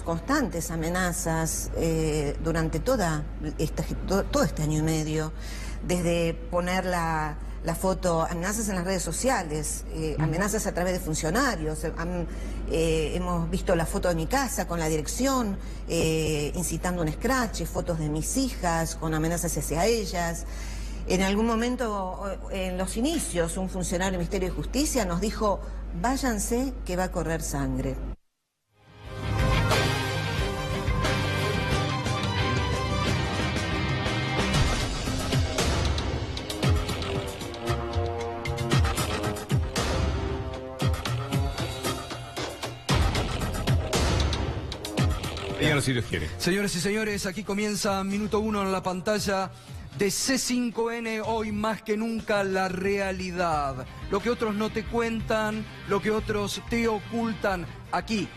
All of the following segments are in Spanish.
constantes amenazas durante todo este año y medio, desde poner la foto, amenazas en las redes sociales, amenazas a través de funcionarios. Hemos visto la foto de mi casa con la dirección, incitando un escrache, fotos de mis hijas con amenazas hacia ellas. En algún momento, en los inicios, un funcionario del Ministerio de Justicia nos dijo: váyanse que va a correr sangre. Si Dios quiere. Señores y señores, aquí comienza Minuto 1 en la pantalla de C5N. Hoy más que nunca la realidad. Lo que otros no te cuentan, lo que otros te ocultan. Aquí,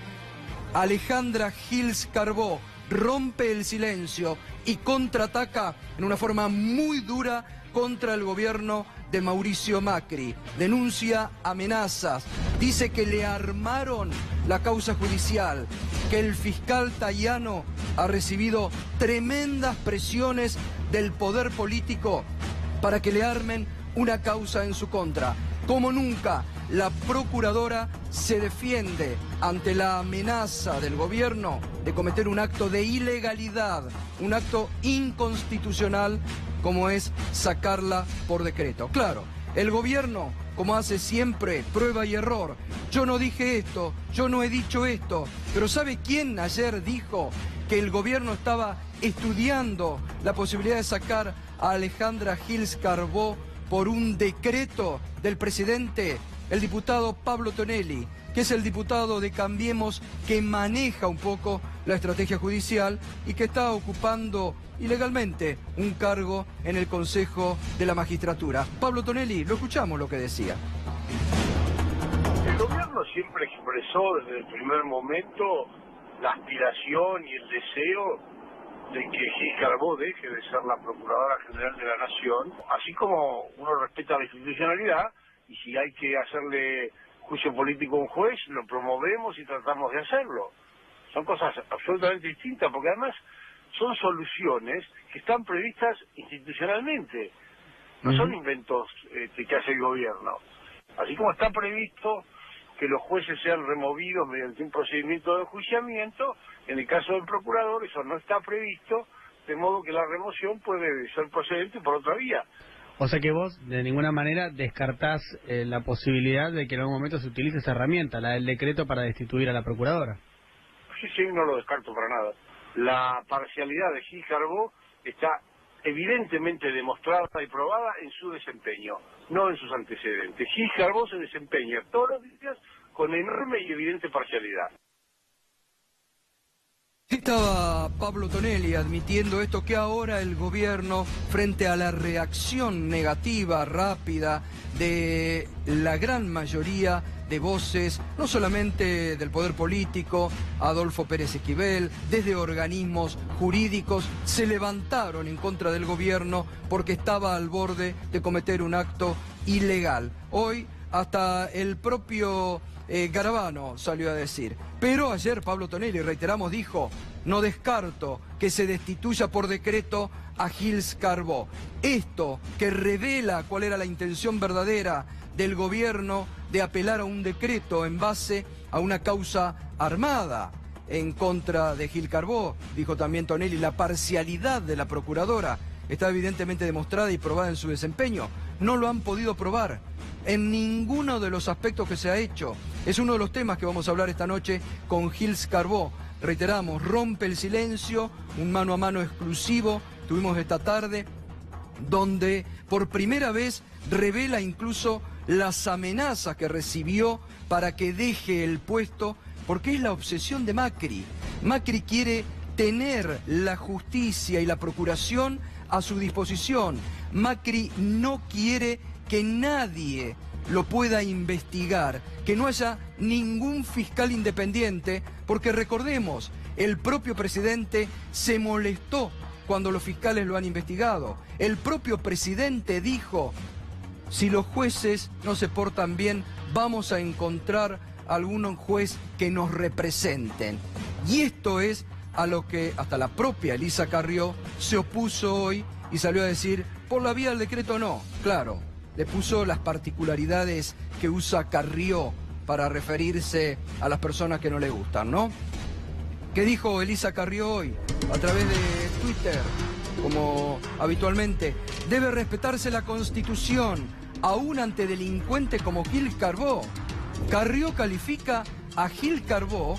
Alejandra Gils Carbó rompe el silencio y contraataca en una forma muy dura contra el gobierno de Mauricio Macri. Denuncia amenazas, dice que le armaron la causa judicial, que el fiscal Tayano ha recibido tremendas presiones del poder político para que le armen una causa en su contra. Como nunca, la procuradora se defiende ante la amenaza del gobierno de cometer un acto de ilegalidad, un acto inconstitucional como es sacarla por decreto. Claro, el gobierno, como hace siempre, prueba y error. Yo no dije esto, yo no he dicho esto, pero ¿sabe quién ayer dijo que el gobierno estaba estudiando la posibilidad de sacar a Alejandra Gils Carbó por un decreto del presidente? El diputado Pablo Tonelli, que es el diputado de Cambiemos, que maneja un poco la estrategia judicial y que está ocupando ilegalmente un cargo en el Consejo de la Magistratura. Pablo Tonelli, lo escuchamos lo que decía. El gobierno siempre expresó desde el primer momento la aspiración y el deseo de que Gils Carbó deje de ser la Procuradora General de la Nación, así como uno respeta la institucionalidad, y si hay que hacerle juicio político a un juez, lo promovemos y tratamos de hacerlo. Son cosas absolutamente distintas, porque además son soluciones que están previstas institucionalmente, no son inventos que hace el gobierno. Así como está previsto que los jueces sean removidos mediante un procedimiento de enjuiciamiento, en el caso del procurador eso no está previsto, de modo que la remoción puede ser procedente por otra vía. O sea que vos de ninguna manera descartás la posibilidad de que en algún momento se utilice esa herramienta, la del decreto, para destituir a la procuradora. Sí, no lo descarto para nada. La parcialidad de Gils Carbó está evidentemente demostrada y probada en su desempeño, no en sus antecedentes. Gils Carbó se desempeña todos los días con enorme y evidente parcialidad. Estaba Pablo Tonelli admitiendo esto, que ahora el gobierno, frente a la reacción negativa, rápida, de la gran mayoría de voces, no solamente del poder político, Adolfo Pérez Esquivel, desde organismos jurídicos, se levantaron en contra del gobierno porque estaba al borde de cometer un acto ilegal. Hoy hasta el propio Garabano salió a decir. Pero ayer Pablo Tonelli, reiteramos, dijo: no descarto que se destituya por decreto a Gils Carbó. Esto que revela cuál era la intención verdadera del gobierno de apelar a un decreto en base a una causa armada en contra de Gils Carbó, dijo también Tonelli. La parcialidad de la procuradora está evidentemente demostrada y probada en su desempeño. No lo han podido probar en ninguno de los aspectos que se ha hecho. Es uno de los temas que vamos a hablar esta noche con Gils Carbó. Reiteramos, rompe el silencio, un mano a mano exclusivo tuvimos esta tarde, donde por primera vez revela incluso las amenazas que recibió para que deje el puesto, porque es la obsesión de Macri. Macri quiere tener la justicia y la procuración a su disposición. Macri no quiere que nadie lo pueda investigar, que no haya ningún fiscal independiente, porque recordemos, el propio presidente se molestó cuando los fiscales lo han investigado. El propio presidente dijo: si los jueces no se portan bien, vamos a encontrar algún juez que nos representen. Y esto es a lo que hasta la propia Elisa Carrió se opuso hoy y salió a decir, por la vía del decreto no. Claro, le puso las particularidades que usa Carrió para referirse a las personas que no le gustan, ¿no? ¿Qué dijo Elisa Carrió hoy? A través de Twitter, como habitualmente, debe respetarse la Constitución, aún ante delincuentes como Gil Carbó. Carrió califica a Gil Carbó,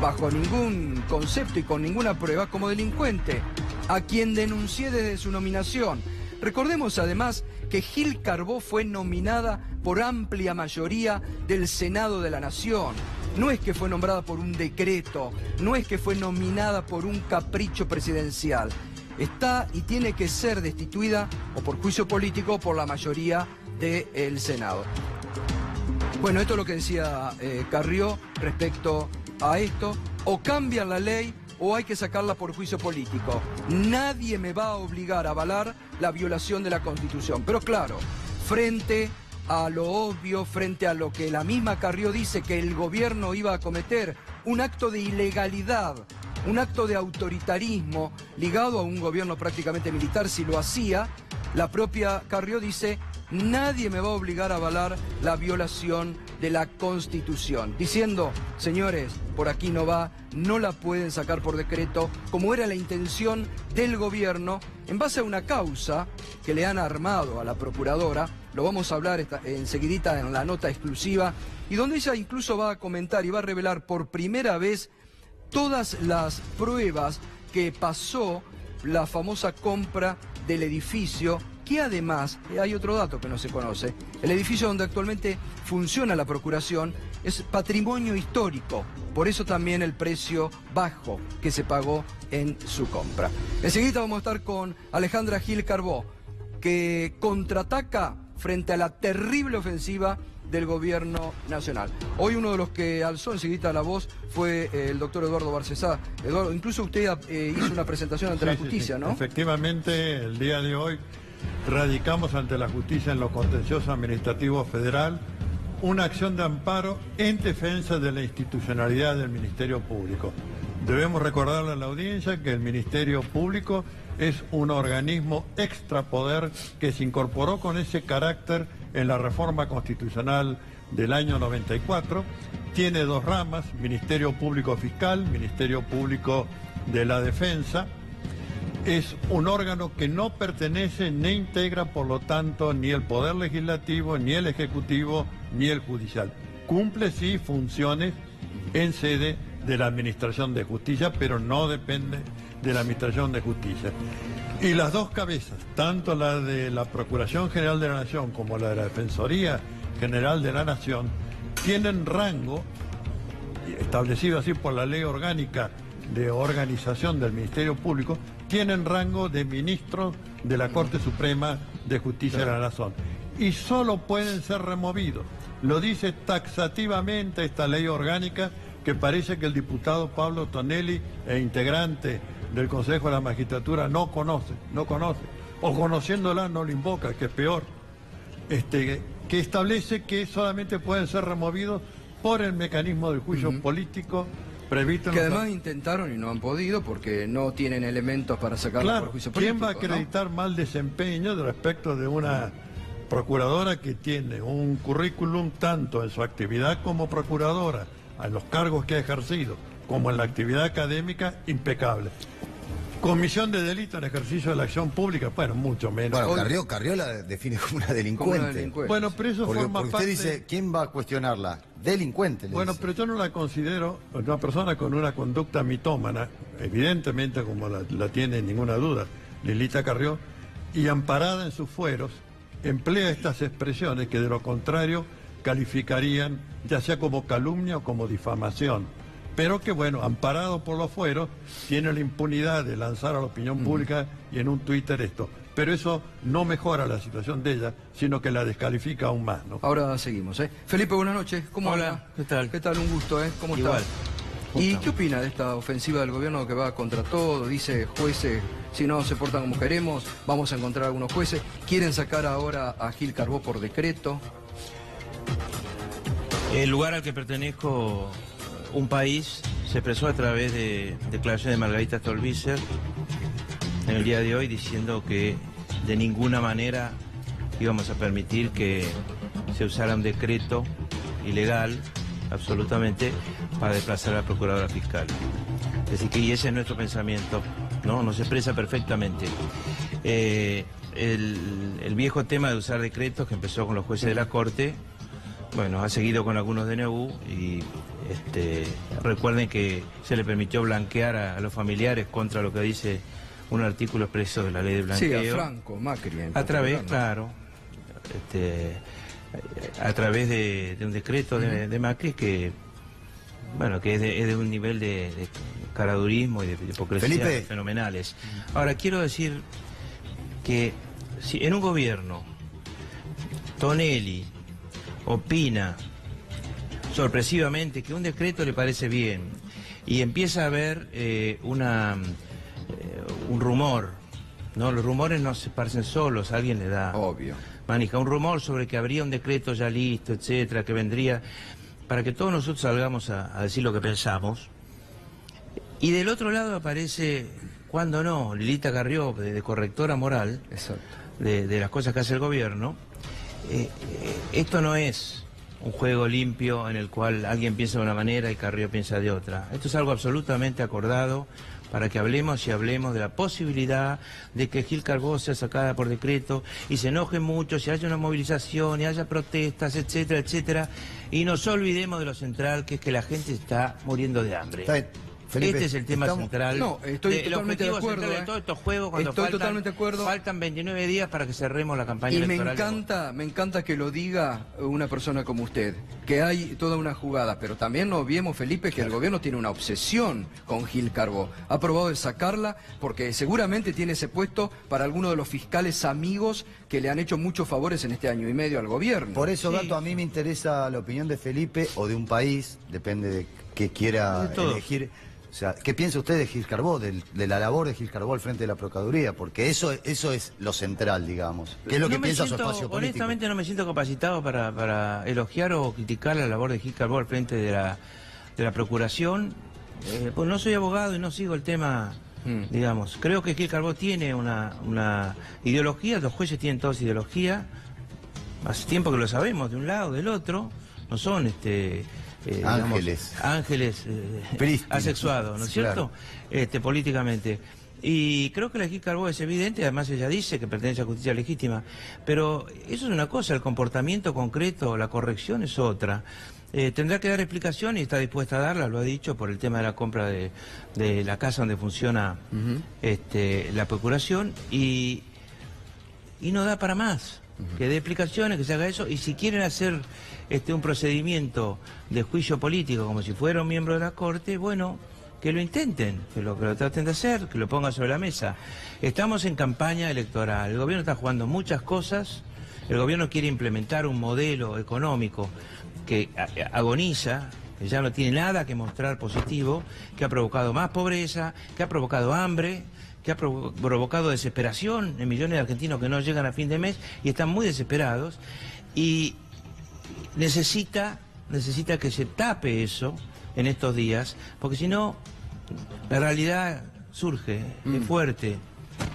bajo ningún concepto y con ninguna prueba, como delincuente, a quien denuncié desde su nominación. Recordemos además que Gil Carbó fue nominada por amplia mayoría del Senado de la Nación. No es que fue nombrada por un decreto, no es que fue nominada por un capricho presidencial. Está y tiene que ser destituida o por juicio político o por la mayoría del Senado. Bueno, esto es lo que decía Carrió respecto a esto. O cambian la ley o hay que sacarla por juicio político. Nadie me va a obligar a avalar la violación de la Constitución. Pero claro, frente a lo obvio, frente a lo que la misma Carrió dice que el gobierno iba a cometer, un acto de ilegalidad, un acto de autoritarismo ligado a un gobierno prácticamente militar si lo hacía, la propia Carrió dice, nadie me va a obligar a avalar la violación de la Constitución, diciendo, señores, por aquí no va, no la pueden sacar por decreto, como era la intención del gobierno, en base a una causa que le han armado a la procuradora, lo vamos a hablar enseguidita en la nota exclusiva, y donde ella incluso va a comentar y va a revelar por primera vez todas las pruebas que pasó la famosa compra del edificio, que además, hay otro dato que no se conoce, el edificio donde actualmente funciona la Procuración es patrimonio histórico, por eso también el precio bajo que se pagó en su compra. Enseguida vamos a estar con Alejandra Gil Carbó, que contraataca frente a la terrible ofensiva del gobierno nacional. Hoy uno de los que alzó enseguida la voz fue el doctor Eduardo Barcesá. Eduardo, incluso usted hizo una presentación ante la justicia, sí. ¿no? Efectivamente, el día de hoy radicamos ante la justicia en lo contencioso administrativo federal una acción de amparo en defensa de la institucionalidad del Ministerio Público. Debemos recordarle a la audiencia que el Ministerio Público es un organismo extrapoder que se incorporó con ese carácter en la reforma constitucional del año 94. Tiene dos ramas, Ministerio Público Fiscal, Ministerio Público de la Defensa. Es un órgano que no pertenece ni integra, por lo tanto, ni el Poder Legislativo, ni el Ejecutivo, ni el Judicial. Cumple, sí, funciones en sede de la Administración de Justicia, pero no depende de la Administración de Justicia. Y las dos cabezas, tanto la de la Procuración General de la Nación como la de la Defensoría General de la Nación, tienen rango, establecido así por la Ley Orgánica de Organización del Ministerio Público, tienen rango de ministros de la Corte Suprema de Justicia de la Nación. Y solo pueden ser removidos. Lo dice taxativamente esta ley orgánica, que parece que el diputado Pablo Tonelli, integrante del Consejo de la Magistratura, no conoce, o conociéndola no lo invoca, que es peor, que establece que solamente pueden ser removidos por el mecanismo del juicio político previsto en que además intentaron y no han podido porque no tienen elementos para sacarlo por juicio político. ¿Quién va a acreditar mal desempeño respecto de una procuradora que tiene un currículum tanto en su actividad como procuradora, en los cargos que ha ejercido, como en la actividad académica, impecable? Comisión de delito en ejercicio de la acción pública, bueno, mucho menos. Bueno, Carrió la define como una delincuente. Bueno, pero eso forma porque parte... usted dice, ¿quién va a cuestionarla? Delincuente, Bueno, dice. pero yo no la considero una persona con una conducta mitómana, evidentemente como la tiene ninguna duda Lilita Carrió, y amparada en sus fueros, emplea estas expresiones que de lo contrario calificarían ya sea como calumnia o como difamación. Pero que bueno, amparado por los fueros, tiene la impunidad de lanzar a la opinión pública y en un Twitter esto. Pero eso no mejora la situación de ella, sino que la descalifica aún más, ¿no? Ahora seguimos, ¿eh? Felipe, buenas noches. ¿Cómo Hola, anda? ¿qué tal? ¿Qué tal? Un gusto, ¿eh? ¿Cómo Igual. estás? ¿Y qué opina de esta ofensiva del gobierno que va contra todo? Dice, jueces, si no se portan como queremos, vamos a encontrar algunos jueces. Quieren sacar ahora a Gil Carbó por decreto. El lugar al que pertenezco, un país se expresó a través de declaraciones de Margarita Stolbizer en el día de hoy diciendo que de ninguna manera íbamos a permitir que se usara un decreto ilegal, absolutamente, para desplazar a la Procuradora Fiscal. Es decir, que y ese es nuestro pensamiento, ¿no? Nos expresa perfectamente. El viejo tema de usar decretos que empezó con los jueces de la Corte, bueno, ha seguido con algunos DNU y recuerden que se le permitió blanquear a los familiares contra lo que dice un artículo expreso de la ley de blanqueo. Sí, a Franco, Macri. A través, claro, a través de un decreto de Macri que, bueno, que es de un nivel de caradurismo y de hipocresía Felipe. fenomenales. Ahora, quiero decir que si en un gobierno Tonelli opina sorpresivamente que un decreto le parece bien y empieza a haber un rumor, ¿no? Los rumores no se esparcen solos, alguien le da Obvio. manija, un rumor sobre que habría un decreto ya listo, etcétera, que vendría para que todos nosotros salgamos a decir lo que pensamos. Y del otro lado aparece, cuando no, Lilita Carrió, de correctora moral, Exacto. de las cosas que hace el gobierno. Esto no es un juego limpio en el cual alguien piensa de una manera y Carrió piensa de otra. Esto es algo absolutamente acordado para que hablemos de la posibilidad de que Gil Carbó sea sacada por decreto y se enojen mucho, si haya una movilización y haya protestas, etcétera, etcétera, y nos olvidemos de lo central, que es que la gente está muriendo de hambre. Está bien. Felipe, Este es el tema central. No, estoy el totalmente de objetivo acuerdo, central de todos estos juegos cuando Estoy totalmente de acuerdo. faltan 29 días para que cerremos la campaña Y me electoral. me encanta que lo diga una persona como usted, que hay toda una jugada, pero también no olvidemos, Felipe, que el gobierno tiene una obsesión con Gil Carbó. Ha probado de sacarla porque seguramente tiene ese puesto para algunos de los fiscales amigos que le han hecho muchos favores en este año y medio al gobierno. Por eso, Sí. Gato, a mí me interesa la opinión de Felipe o de un país, depende de qué quiera De todos. elegir. O sea, ¿qué piensa usted de Gil Carbó, de la labor de Gil Carbó al frente de la Procuraduría? Porque eso es lo central, digamos. ¿Qué es lo que piensa su espacio político? Honestamente no me siento capacitado para elogiar o criticar la labor de Gil Carbó al frente de la Procuración. Pues no soy abogado y no sigo el tema, digamos. Creo que Gil Carbó tiene una ideología, los jueces tienen todos ideología. Hace tiempo que lo sabemos, de un lado, del otro. No son ángeles. Ángeles Prístinos. asexuados, ¿no es cierto? Políticamente. Y creo que la Gil Carbó es evidente, además ella dice que pertenece a justicia legítima, pero eso es una cosa, el comportamiento concreto, la corrección es otra. Tendrá que dar explicación y está dispuesta a darla, lo ha dicho, por el tema de la compra de la casa donde funciona la Procuración, y no da para más. Que dé explicaciones, que se haga eso, y si quieren hacer un procedimiento de juicio político como si fuera un miembro de la Corte, bueno, que lo intenten, que lo traten de hacer, que lo pongan sobre la mesa. Estamos en campaña electoral, el gobierno está jugando muchas cosas, el gobierno quiere implementar un modelo económico que agoniza, que ya no tiene nada que mostrar positivo, que ha provocado más pobreza, que ha provocado hambre, que ha provocado desesperación en millones de argentinos que no llegan a fin de mes y están muy desesperados, y necesita que se tape eso en estos días, porque si no, la realidad surge, es fuerte,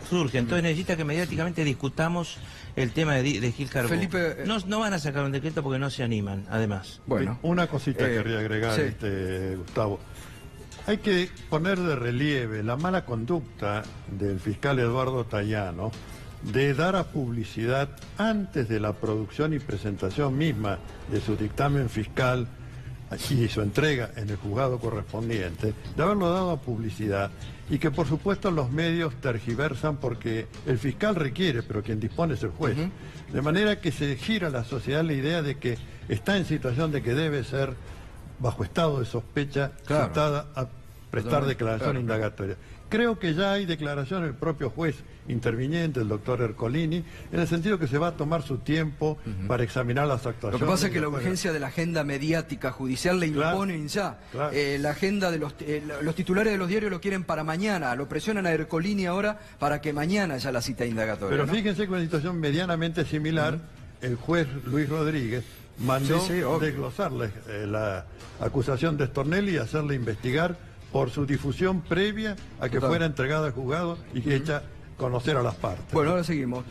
surge, entonces necesita que mediáticamente discutamos el tema de Gil Carbó. Felipe, no van a sacar un decreto porque no se animan, además. Bueno, Una cosita querría agregar, sí. Gustavo. Hay que poner de relieve la mala conducta del fiscal Eduardo Tayano de dar a publicidad antes de la producción y presentación misma de su dictamen fiscal y su entrega en el juzgado correspondiente, de haberlo dado a publicidad, y que por supuesto los medios tergiversan porque el fiscal requiere, pero quien dispone es el juez. De manera que se gira a la sociedad la idea de que está en situación de que debe ser bajo estado de sospecha, Claro. citada a prestar declaración indagatoria. Creo que ya hay declaración del propio juez interviniente, el doctor Ercolini, en el sentido que se va a tomar su tiempo para examinar las Lo actuaciones. que pasa es que la Después- urgencia de la agenda mediática judicial le Claro, imponen ya. claro. La agenda de los titulares de los diarios lo quieren para mañana, lo presionan a Ercolini ahora para que mañana ya la cita indagatoria. Pero ¿no? fíjense que una situación medianamente similar, el juez Luis Rodríguez mandó Sí, obvio. desglosarle la acusación de Stornelli y hacerle investigar por su difusión previa a que Total. fuera entregada al juzgado y que hecha conocer a las partes. Bueno, ahora seguimos.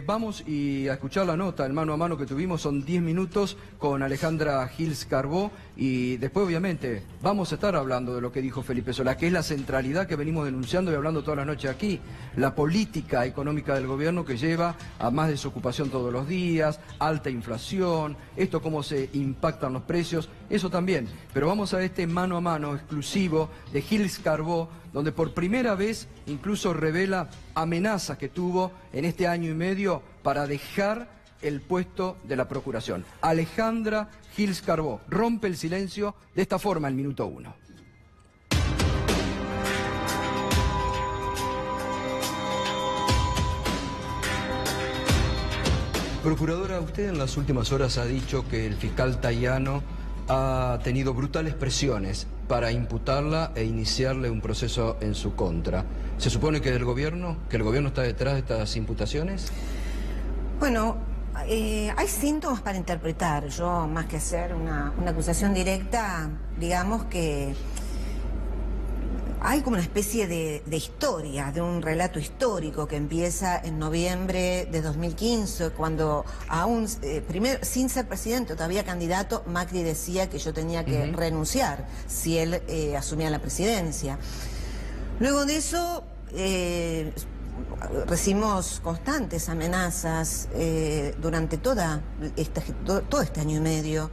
Vamos y a escuchar la nota, el mano a mano que tuvimos, son 10 minutos con Alejandra Gils Carbó y después obviamente vamos a estar hablando de lo que dijo Felipe Solá, que es la centralidad que venimos denunciando y hablando todas las noches aquí, la política económica del gobierno que lleva a más desocupación todos los días, alta inflación, esto cómo se impactan los precios, eso también. Pero vamos a este mano a mano exclusivo de Gils Carbó, donde por primera vez incluso revela amenazas que tuvo en este año y medio para dejar el puesto de la Procuración. Alejandra Gils Carbó rompe el silencio de esta forma el minuto 1. Procuradora, usted en las últimas horas ha dicho que el fiscal Tayano ha tenido brutales presiones para imputarla e iniciarle un proceso en su contra. ¿Se supone que el gobierno está detrás de estas imputaciones? Bueno, hay síntomas para interpretar. Yo, más que hacer una acusación directa, digamos que hay como una especie de historia, de un relato histórico que empieza en noviembre de 2015, cuando aún, primero, sin ser presidente, todavía candidato, Macri decía que yo tenía que renunciar si él asumía la presidencia. Luego de eso, recibimos constantes amenazas durante todo este año y medio,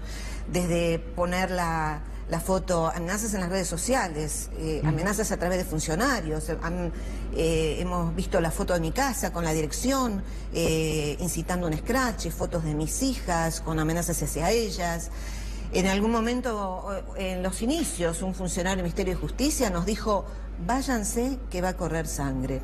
desde poner la foto, amenazas en las redes sociales, amenazas a través de funcionarios. Hemos visto la foto de mi casa con la dirección, incitando un escrache, fotos de mis hijas con amenazas hacia ellas. En algún momento, en los inicios, un funcionario del Ministerio de Justicia nos dijo: váyanse que va a correr sangre.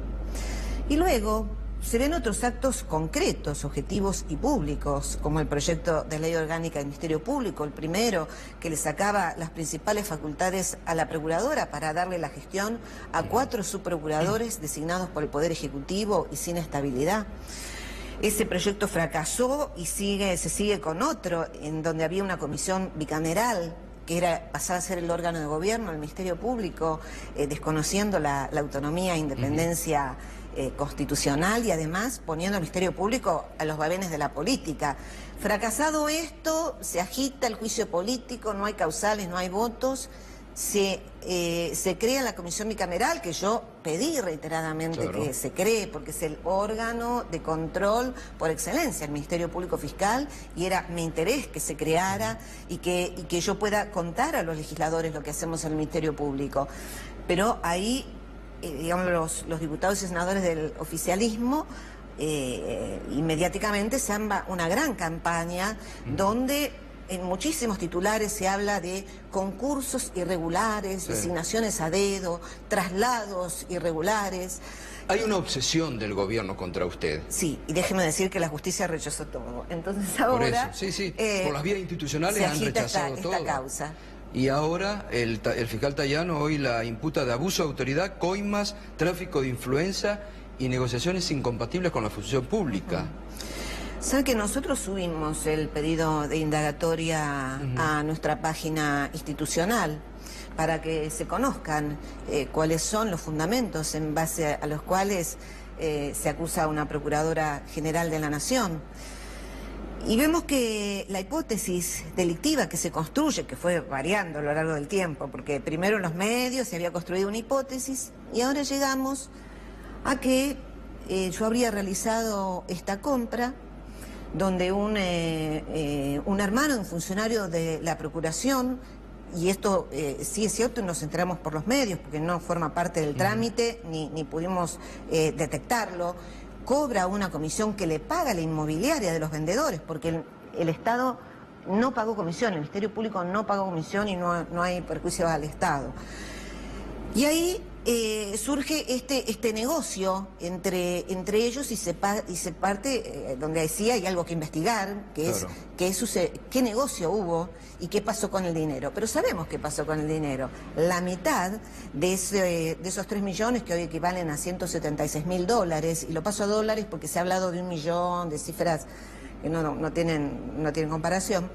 Y luego se ven otros actos concretos, objetivos y públicos, como el proyecto de ley orgánica del Ministerio Público, el primero, que le sacaba las principales facultades a la Procuradora para darle la gestión a 4 subprocuradores designados por el Poder Ejecutivo y sin estabilidad. Ese proyecto fracasó y se sigue con otro, en donde había una comisión bicameral que pasaba a ser el órgano de gobierno, el Ministerio Público, desconociendo la autonomía e independencia constitucional y además poniendo al Ministerio Público a los vaivenes de la política. Fracasado esto, se agita el juicio político, no hay causales, no hay votos, se crea la comisión bicameral, que yo pedí reiteradamente que se cree, porque es el órgano de control por excelencia, el Ministerio Público Fiscal, y era mi interés que se creara y que yo pueda contar a los legisladores lo que hacemos en el Ministerio Público. Pero ahí, digamos, los diputados y senadores del oficialismo y mediáticamente se arma una gran campaña donde en muchísimos titulares se habla de concursos irregulares, designaciones a dedo, traslados irregulares. Hay una obsesión del gobierno contra usted. Sí, y déjeme decir que la justicia rechazó todo. Entonces ahora... Por eso, por las vías institucionales han rechazado todo. Esta causa. Y ahora el fiscal Tayano hoy la imputa de abuso de autoridad, coimas, tráfico de influencia y negociaciones incompatibles con la función pública. Sabe que nosotros subimos el pedido de indagatoria a nuestra página institucional para que se conozcan cuáles son los fundamentos en base a los cuales se acusa a una Procuradora General de la Nación. Y vemos que la hipótesis delictiva que se construye, que fue variando a lo largo del tiempo, porque primero en los medios se había construido una hipótesis y ahora llegamos a que yo habría realizado esta compra donde un hermano de un funcionario de la Procuración, y esto sí es cierto y nos enteramos por los medios porque no forma parte del trámite ni pudimos detectarlo, cobra una comisión que le paga la inmobiliaria de los vendedores, porque el Estado no pagó comisión, el Ministerio Público no pagó comisión y no hay perjuicios al Estado. Y ahí surge este negocio entre ellos y se parte donde decía hay algo que investigar, que es qué negocio hubo y qué pasó con el dinero. Pero sabemos qué pasó con el dinero. La mitad de esos 3 millones, que hoy equivalen a $176.000, y lo paso a dólares porque se ha hablado de 1 millón, de cifras que no tienen comparación,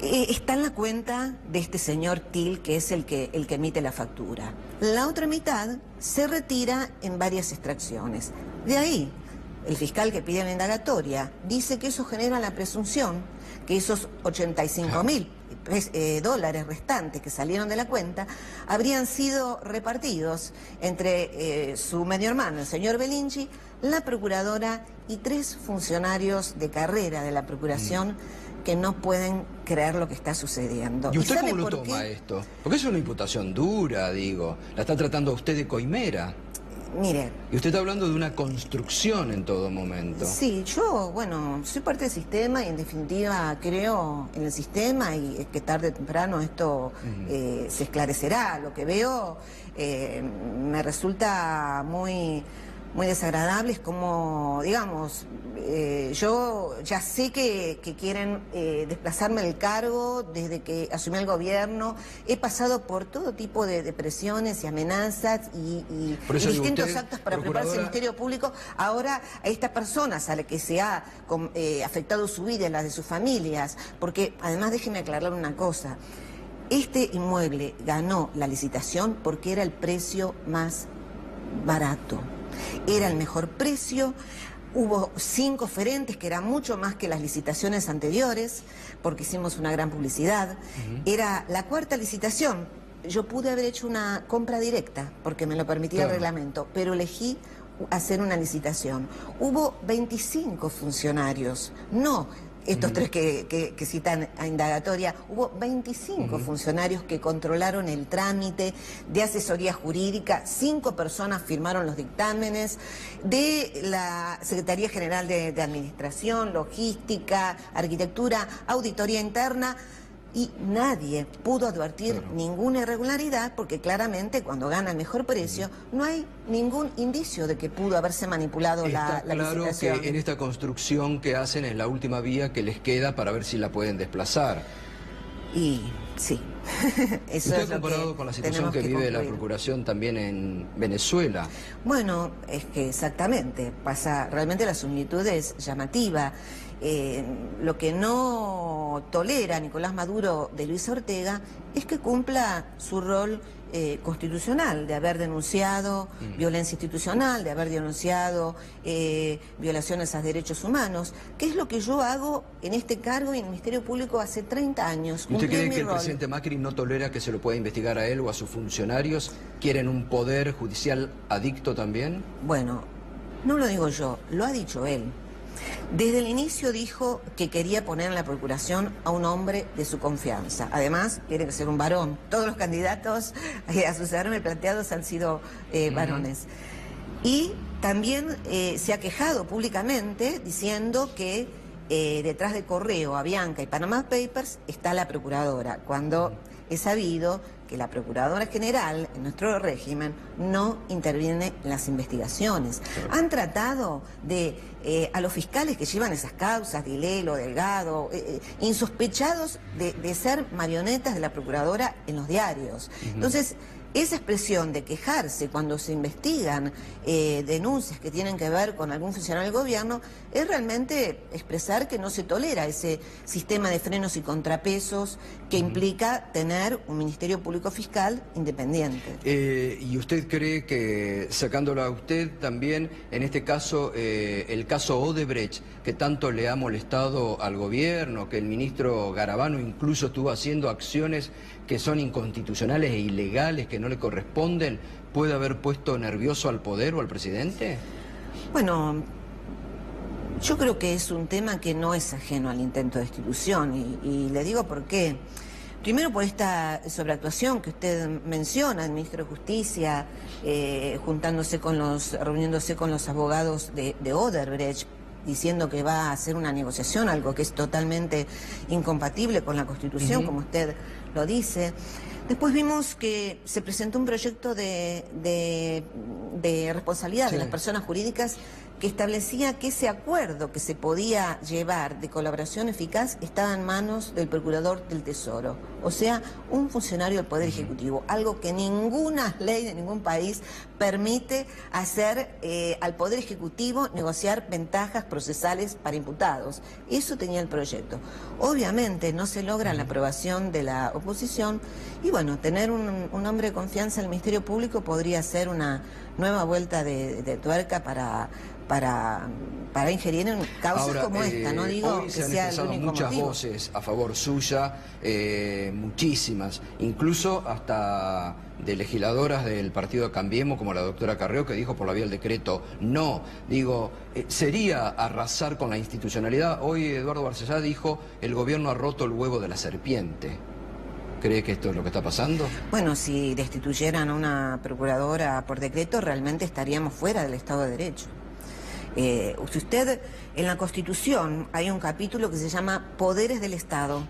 está en la cuenta de este señor Til, que es el que emite la factura. La otra mitad se retira en varias extracciones. De ahí, el fiscal que pide la indagatoria dice que eso genera la presunción que esos 85.000 dólares restantes que salieron de la cuenta habrían sido repartidos entre su medio hermano, el señor Belinchi, la procuradora y 3 funcionarios de carrera de la procuración que no pueden creer lo que está sucediendo. ¿Y usted cómo lo toma esto? Porque es una imputación dura, digo. La está tratando a usted de coimera. Mire. Y usted está hablando de una construcción en todo momento. Sí, yo, bueno, soy parte del sistema y en definitiva creo en el sistema y que tarde o temprano esto se esclarecerá. Lo que veo me resulta muy desagradable, es como, digamos, yo ya sé que quieren desplazarme del cargo desde que asumí el gobierno. He pasado por todo tipo de presiones y amenazas y distintos actos para prepararse el Ministerio Público. Ahora a estas personas a las que se ha afectado su vida y las de sus familias, porque además déjeme aclarar una cosa. Este inmueble ganó la licitación porque era el precio más barato. Era el mejor precio, hubo 5 oferentes, que era mucho más que las licitaciones anteriores, porque hicimos una gran publicidad. Era la 4ª licitación. Yo pude haber hecho una compra directa, porque me lo permitía el reglamento, pero elegí hacer una licitación. Hubo 25 funcionarios, no estos 3 que citan a indagatoria. Hubo 25 funcionarios que controlaron el trámite de asesoría jurídica, 5 personas firmaron los dictámenes de la Secretaría General de Administración, Logística, Arquitectura, Auditoría Interna. Y nadie pudo advertir ninguna irregularidad porque claramente cuando gana el mejor precio no hay ningún indicio de que pudo haberse manipulado la licitación. Claro que en esta construcción que hacen es la última vía que les queda para ver si la pueden desplazar. Y sí. Eso ¿Usted es ha comparado con la situación que vive la Procuración también en Venezuela? Bueno, es que exactamente, realmente la similitud es llamativa. Lo que no tolera Nicolás Maduro de Luis Ortega es que cumpla su rol constitucional de haber denunciado violencia institucional, de haber denunciado violaciones a derechos humanos, que es lo que yo hago en este cargo y en el Ministerio Público hace 30 años. ¿Usted cree que el presidente Macri no tolera que se lo pueda investigar a él o a sus funcionarios? ¿Quieren un poder judicial adicto también? Bueno, no lo digo yo, lo ha dicho él. Desde el inicio dijo que quería poner en la procuración a un hombre de su confianza. Además, tiene que ser un varón. Todos los candidatos a sucederme planteados han sido varones. Y también se ha quejado públicamente diciendo que detrás de Correo, Avianca y Panama Papers está la procuradora, cuando he sabido que la Procuradora General en nuestro régimen no interviene en las investigaciones. Han tratado de, a los fiscales que llevan esas causas, Dilelo, Delgado, insospechados de ser marionetas de la Procuradora en los diarios. Entonces, esa expresión de quejarse cuando se investigan denuncias que tienen que ver con algún funcionario del gobierno es realmente expresar que no se tolera ese sistema de frenos y contrapesos que implica tener un Ministerio Público Fiscal independiente. ¿Y usted cree que, sacándolo a usted también, en este caso, el caso Odebrecht, que tanto le ha molestado al gobierno, que el ministro Garabano incluso estuvo haciendo acciones que son inconstitucionales e ilegales, que no le corresponden, puede haber puesto nervioso al poder o al presidente? Bueno, yo creo que es un tema que no es ajeno al intento de destitución y le digo por qué. Primero por esta sobreactuación que usted menciona, el ministro de Justicia reuniéndose con los abogados de Odebrecht, diciendo que va a hacer una negociación, algo que es totalmente incompatible con la Constitución, como usted lo dice. Después vimos que se presentó un proyecto de responsabilidad de las personas jurídicas que establecía que ese acuerdo que se podía llevar de colaboración eficaz estaba en manos del Procurador del Tesoro, o sea, un funcionario del Poder Ejecutivo, algo que ninguna ley de ningún país permite hacer al Poder Ejecutivo negociar ventajas procesales para imputados. Eso tenía el proyecto. Obviamente no se logra la aprobación de la oposición y bueno, tener un hombre de confianza en el Ministerio Público podría ser una nueva vuelta de tuerca para ingerir en causas como esta. No digo que sea el único muchas motivo. Voces a favor suya, muchísimas, incluso hasta de legisladoras del partido Cambiemos, como la doctora Carrió, que dijo por la vía del decreto no. Digo, sería arrasar con la institucionalidad. Hoy Eduardo Barcellá dijo, el gobierno ha roto el huevo de la serpiente. ¿Cree que esto es lo que está pasando? Bueno, si destituyeran a una procuradora por decreto, realmente estaríamos fuera del Estado de Derecho. Si usted, en la Constitución hay un capítulo que se llama Poderes del Estado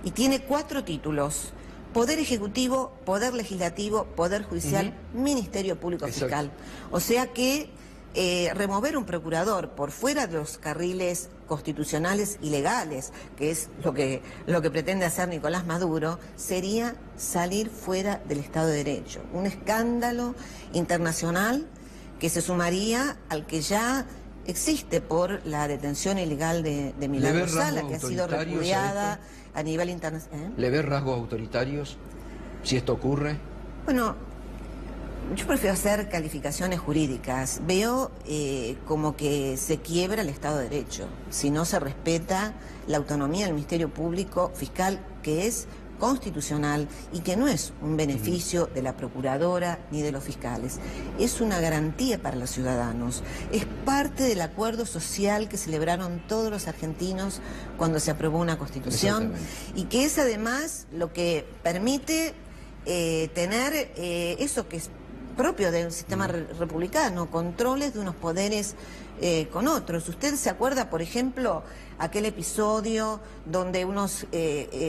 y tiene 4 títulos: Poder Ejecutivo, Poder Legislativo, Poder Judicial, Ministerio Público Fiscal. O sea que remover un procurador por fuera de los carriles constitucionales y legales, que es lo que pretende hacer Nicolás Maduro, sería salir fuera del Estado de Derecho. Un escándalo internacional que se sumaría al que ya existe por la detención ilegal de Milagro Sala, que ha sido repudiada a nivel internacional. ¿Le ve rasgos autoritarios si esto ocurre? Bueno, yo prefiero hacer calificaciones jurídicas. Veo como que se quiebra el Estado de Derecho si no se respeta la autonomía del Ministerio Público Fiscal, que es constitucional y que no es un beneficio de la procuradora ni de los fiscales. Es una garantía para los ciudadanos. Es parte del acuerdo social que celebraron todos los argentinos cuando se aprobó una constitución y que es además lo que permite tener eso que es propio del sistema republicano, controles de unos poderes con otros. ¿Usted se acuerda, por ejemplo, aquel episodio donde unos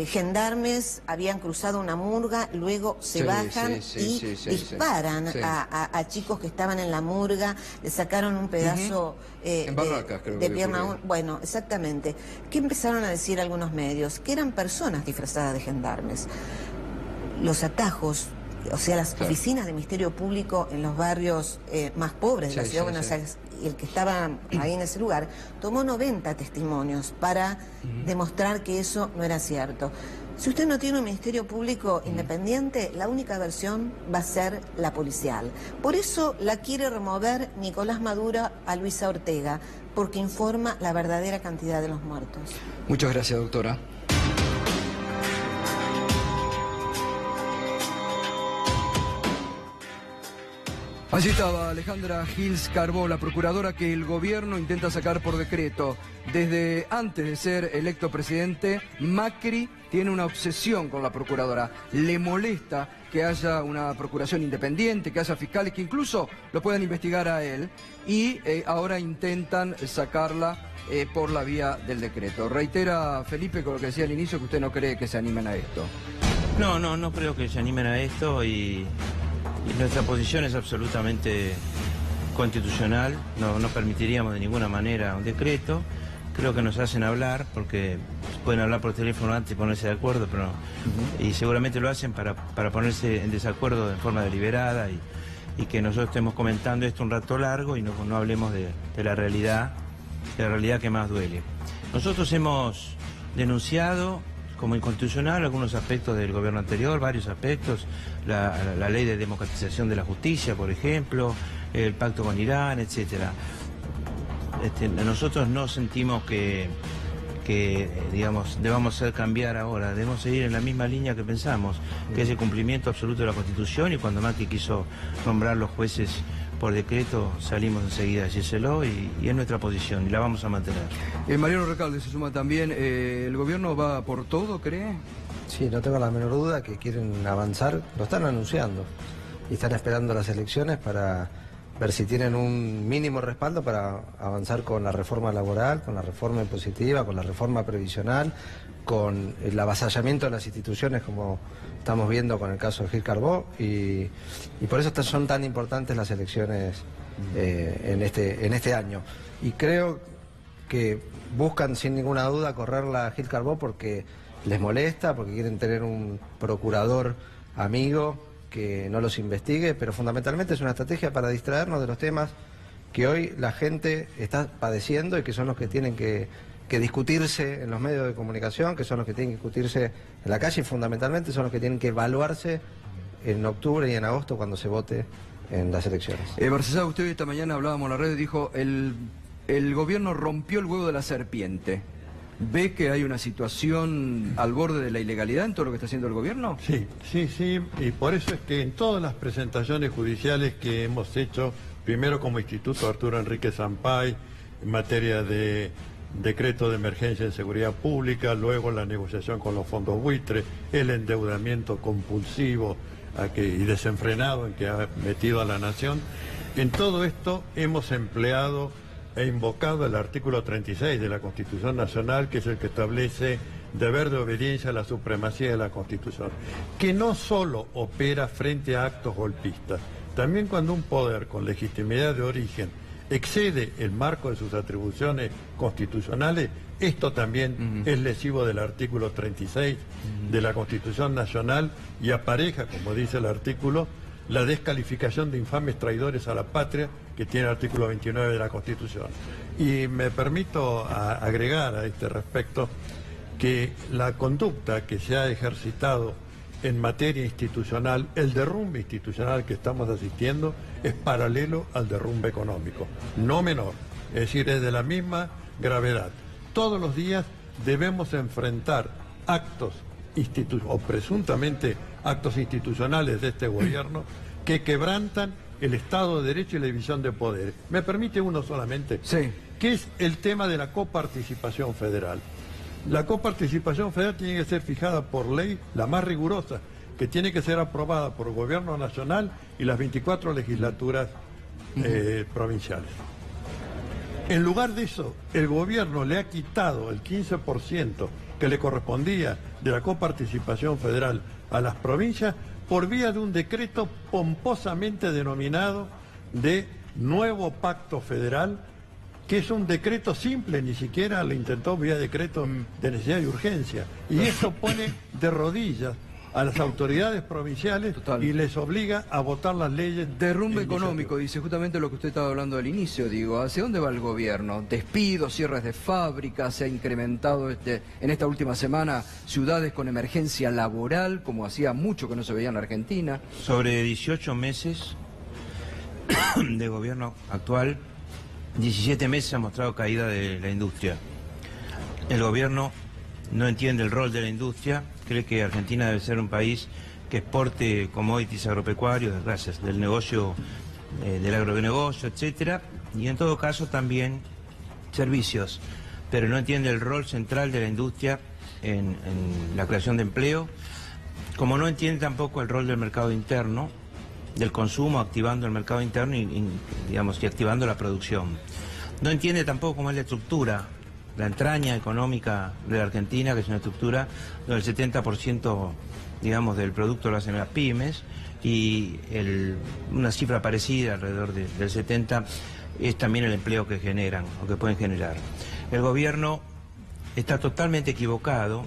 gendarmes habían cruzado una murga, luego se bajan y disparan a chicos que estaban en la murga, le sacaron un pedazo en Barracas, creo de que pierna? Bueno, exactamente. ¿Qué empezaron a decir algunos medios? Que eran personas disfrazadas de gendarmes. Los atajos, o sea, las oficinas del Ministerio Público en los barrios más pobres de la ciudad de Buenos Aires, y el que estaba ahí en ese lugar, tomó 90 testimonios para demostrar que eso no era cierto. Si usted no tiene un Ministerio Público independiente, la única versión va a ser la policial. Por eso la quiere remover Nicolás Maduro a Luisa Ortega, porque informa la verdadera cantidad de los muertos. Muchas gracias, doctora. Allí estaba Alejandra Gils Carbó, la procuradora que el gobierno intenta sacar por decreto. Desde antes de ser electo presidente, Macri tiene una obsesión con la procuradora. Le molesta que haya una procuración independiente, que haya fiscales que incluso lo puedan investigar a él. Y ahora intentan sacarla por la vía del decreto. Reitera, Felipe, con lo que decía al inicio, que usted no cree que se animen a esto. No creo que se animen a esto y nuestra posición es absolutamente constitucional. No permitiríamos de ninguna manera un decreto. Creo que nos hacen hablar porque pueden hablar por teléfono antes y ponerse de acuerdo, pero y seguramente lo hacen para ponerse en desacuerdo de forma deliberada y que nosotros estemos comentando esto un rato largo y no hablemos de la realidad que más duele. Nosotros hemos denunciado como inconstitucional algunos aspectos del gobierno anterior, varios aspectos, la ley de democratización de la justicia, por ejemplo, el pacto con Irán, etcétera. Nosotros no sentimos que digamos, debamos hacer cambiar ahora, debemos seguir en la misma línea que pensamos, que es el cumplimiento absoluto de la Constitución, y cuando Macri quiso nombrar los jueces por decreto, salimos enseguida a decírselo y es nuestra posición y la vamos a mantener. Mariano Recalde se suma también. ¿El gobierno va por todo, cree? Sí, no tengo la menor duda que quieren avanzar, lo están anunciando y están esperando las elecciones para ver si tienen un mínimo respaldo para avanzar con la reforma laboral, con la reforma impositiva, con la reforma previsional, con el avasallamiento de las instituciones como estamos viendo con el caso de Gil Carbó, y por eso son tan importantes las elecciones en este año. Y creo que buscan sin ninguna duda correrla a Gil Carbó porque les molesta, porque quieren tener un procurador amigo que no los investigue, pero fundamentalmente es una estrategia para distraernos de los temas que hoy la gente está padeciendo y que son los que tienen que discutirse en los medios de comunicación, que son los que tienen que discutirse en la calle y fundamentalmente son los que tienen que evaluarse en octubre y en agosto cuando se vote en las elecciones. Barcesada, usted esta mañana hablábamos en la red y dijo el gobierno rompió el huevo de la serpiente. ¿Ve que hay una situación al borde de la ilegalidad en todo lo que está haciendo el gobierno? Sí, y por eso es que en todas las presentaciones judiciales que hemos hecho, primero como Instituto Arturo Enrique Sampay, en materia de decreto de emergencia en seguridad pública, luego la negociación con los fondos buitre, el endeudamiento compulsivo y desenfrenado en que ha metido a la nación, en todo esto hemos empleado e invocado el artículo 36 de la Constitución Nacional, que es el que establece deber de obediencia a la supremacía de la Constitución, que no solo opera frente a actos golpistas, también cuando un poder con legitimidad de origen excede el marco de sus atribuciones constitucionales, esto también es lesivo del artículo 36 de la Constitución Nacional y apareja, como dice el artículo, la descalificación de infames traidores a la patria que tiene el artículo 29 de la Constitución. Y me permito agregar a este respecto que la conducta que se ha ejercitado en materia institucional, el derrumbe institucional que estamos asistiendo es paralelo al derrumbe económico, no menor, es decir, es de la misma gravedad. Todos los días debemos enfrentar actos o presuntamente actos institucionales de este gobierno que quebrantan el Estado de Derecho y la división de poderes. ¿Me permite uno solamente? Sí. Que es el tema de la coparticipación federal. La coparticipación federal tiene que ser fijada por ley, la más rigurosa, que tiene que ser aprobada por el Gobierno Nacional y las 24 legislaturas provinciales. En lugar de eso, el gobierno le ha quitado el 15% que le correspondía de la coparticipación federal a las provincias por vía de un decreto pomposamente denominado de Nuevo Pacto Federal, que es un decreto simple, ni siquiera lo intentó vía decreto de necesidad y urgencia. Y esto pone de rodillas a las autoridades provinciales. Total. Y les obliga a votar las leyes. Derrumbe económico, dice justamente lo que usted estaba hablando al inicio, digo, ¿hacia dónde va el gobierno? Despidos, cierres de fábricas, se ha incrementado en esta última semana ciudades con emergencia laboral, como hacía mucho que no se veía en la Argentina. Sobre 18 meses de gobierno actual, 17 meses ha mostrado caída de la industria. El gobierno no entiende el rol de la industria, cree que Argentina debe ser un país que exporte commodities agropecuarios, gracias, del negocio, del agronegocio, etcétera, y en todo caso también servicios, pero no entiende el rol central de la industria en la creación de empleo, como no entiende tampoco el rol del mercado interno, del consumo, activando el mercado interno y activando la producción. No entiende tampoco cómo es la estructura, la entraña económica de la Argentina, que es una estructura donde el 70%, digamos, del producto lo hacen las pymes y una cifra parecida, alrededor del 70%, es también el empleo que generan o que pueden generar. El gobierno está totalmente equivocado,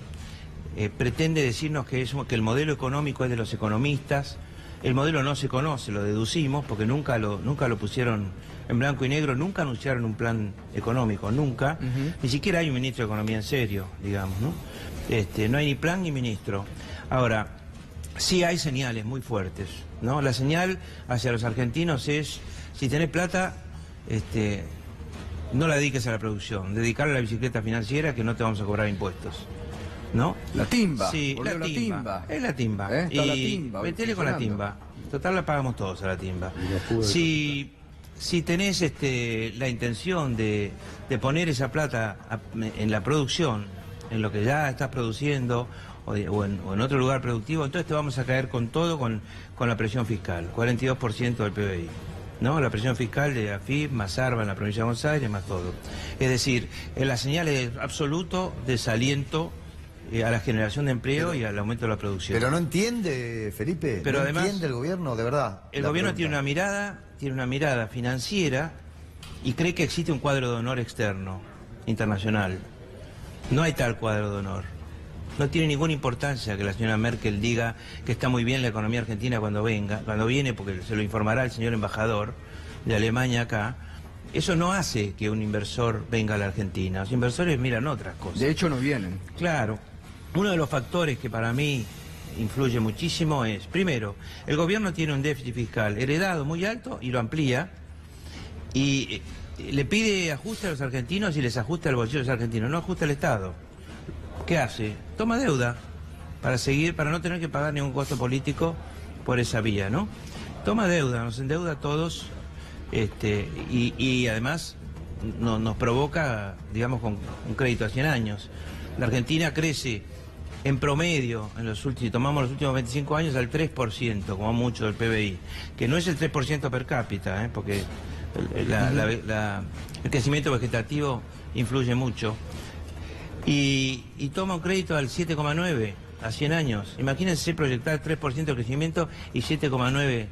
pretende decirnos que el modelo económico es de los economistas. El modelo no se conoce, lo deducimos, porque nunca lo pusieron en blanco y negro, nunca anunciaron un plan económico, nunca. Ni siquiera hay un ministro de Economía en serio, digamos, ¿no? No hay ni plan ni ministro. Ahora, sí hay señales muy fuertes, ¿no? La señal hacia los argentinos es, si tenés plata, no la dediques a la producción, dedicarla a la bicicleta financiera que no te vamos a cobrar impuestos. ¿No? La timba. Sí, la timba. Es la timba. Está la timba. Metele con la timba. Total la pagamos todos a la timba. Si tenés la intención de poner esa plata en la producción, en lo que ya estás produciendo o en otro lugar productivo, entonces te vamos a caer con todo con la presión fiscal, 42% del PBI. ¿no? La presión fiscal de AFIP, más ARBA en la provincia de Buenos Aires, más todo. Es decir, la señal es absoluto desaliento a la generación de empleo y al aumento de la producción. Pero no entiende, Felipe, pero no además, entiende el gobierno, de verdad. El gobierno tiene una mirada financiera y cree que existe un cuadro de honor externo, internacional. No hay tal cuadro de honor. No tiene ninguna importancia que la señora Merkel diga que está muy bien la economía argentina cuando viene, porque se lo informará el señor embajador de Alemania acá. Eso no hace que un inversor venga a la Argentina. Los inversores miran otras cosas. De hecho no vienen. Claro. Uno de los factores que para mí influye muchísimo es, primero, el gobierno tiene un déficit fiscal heredado muy alto y lo amplía y le pide ajuste a los argentinos y les ajusta el bolsillo de los argentinos, no ajusta el Estado. ¿Qué hace? Toma deuda para no tener que pagar ningún costo político por esa vía, ¿no? Toma deuda, nos endeuda a todos y además nos provoca, digamos, con un crédito a 100 años. La Argentina crece en promedio, si tomamos los últimos 25 años, al 3%, como mucho del PBI, que no es el 3% per cápita, porque el crecimiento vegetativo influye mucho. Y toma un crédito al 7,9 a 100 años. Imagínense proyectar 3% de crecimiento y 7,9